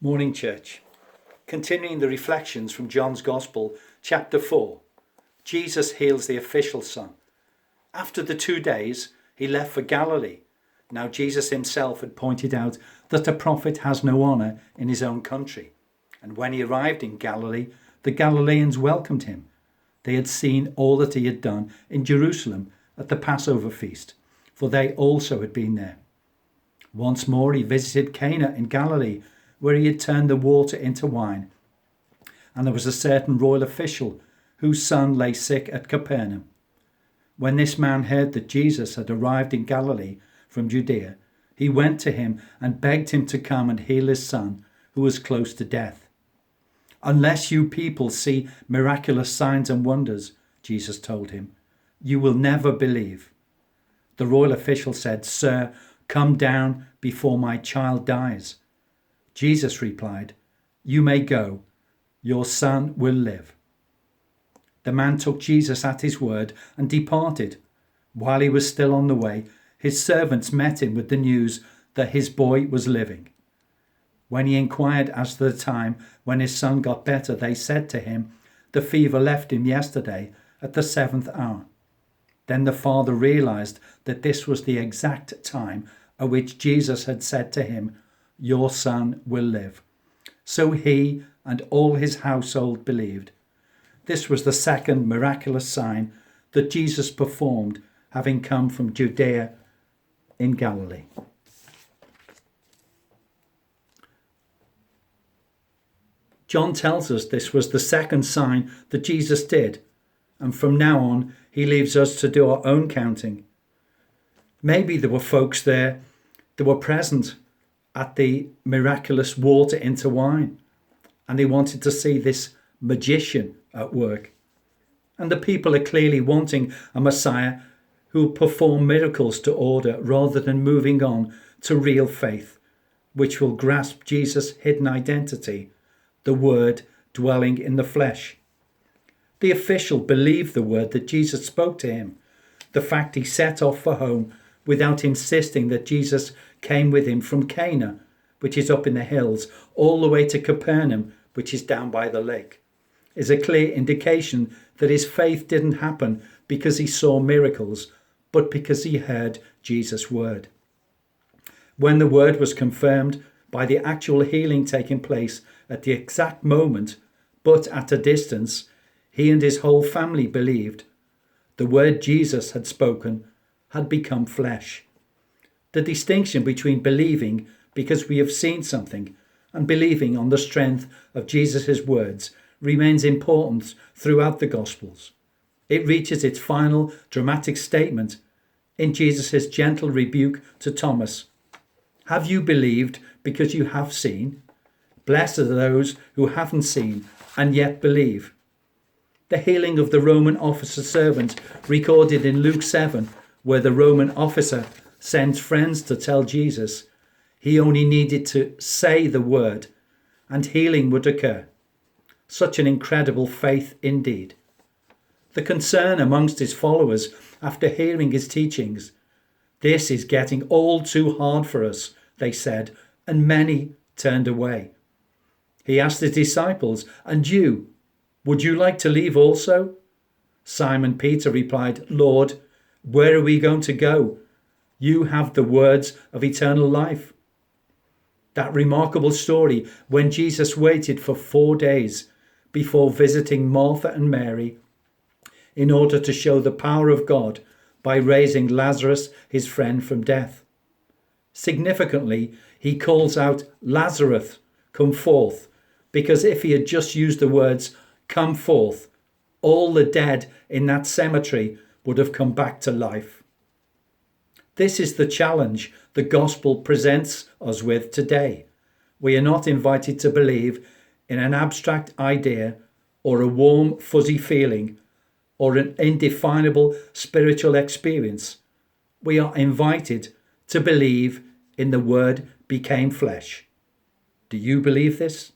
Morning Church. Continuing the reflections from John's Gospel, chapter 4. Jesus heals the official son. After the 2 days, he left for Galilee. Now Jesus himself had pointed out that a prophet has no honour in his own country. And when he arrived in Galilee, the Galileans welcomed him. They had seen all that he had done in Jerusalem at the Passover feast, for they also had been there. Once more he visited Cana in Galilee, where he had turned the water into wine. And there was a certain royal official whose son lay sick at Capernaum. When this man heard that Jesus had arrived in Galilee from Judea, he went to him and begged him to come and heal his son, who was close to death. "Unless you people see miraculous signs and wonders," Jesus told him, "you will never believe." The royal official said, "Sir, come down before my child dies." Jesus replied, "You may go. Your son will live." The man took Jesus at his word and departed. While he was still on the way, his servants met him with the news that his boy was living. When he inquired as to the time when his son got better, they said to him, "The fever left him yesterday at the 7th hour." Then the father realized that this was the exact time at which Jesus had said to him, "Your son will live." So he and all his household believed. This was the second miraculous sign that Jesus performed, having come from Judea in Galilee. John tells us this was the second sign that Jesus did, and from now on he leaves us to do our own counting. Maybe there were folks there that were present at the miraculous water into wine, and they wanted to see this magician at work. And the people are clearly wanting a Messiah who will perform miracles to order rather than moving on to real faith, which will grasp Jesus' hidden identity, the Word dwelling in the flesh. The official believed the word that Jesus spoke to him, the fact he set off for home without insisting that Jesus came with him from Cana, which is up in the hills, all the way to Capernaum, which is down by the lake, is a clear indication that his faith didn't happen because he saw miracles, but because he heard Jesus' word. When the word was confirmed by the actual healing taking place at the exact moment, but at a distance, he and his whole family believed. The word Jesus had spoken had become flesh. The distinction between believing because we have seen something and believing on the strength of Jesus' words remains important throughout the Gospels. It reaches its final dramatic statement in Jesus' gentle rebuke to Thomas. "Have you believed because you have seen? Blessed are those who haven't seen and yet believe." The healing of the Roman officer servant recorded in Luke 7, where the Roman officer sends friends to tell Jesus he only needed to say the word and healing would occur. Such an incredible faith indeed. The concern amongst his followers after hearing his teachings, "This is getting all too hard for us," they said, and many turned away. He asked his disciples, "And you, would you like to leave also?" Simon Peter replied, "Lord, where are we going to go? You have the words of eternal life." That remarkable story when Jesus waited for 4 days before visiting Martha and Mary in order to show the power of God by raising Lazarus, his friend, from death. Significantly, he calls out, "Lazarus, come forth," because if he had just used the words, "come forth," all the dead in that cemetery would have come back to life. This is the challenge the gospel presents us with today. We are not invited to believe in an abstract idea or a warm, fuzzy feeling or an indefinable spiritual experience. We are invited to believe in the Word became flesh. Do you believe this?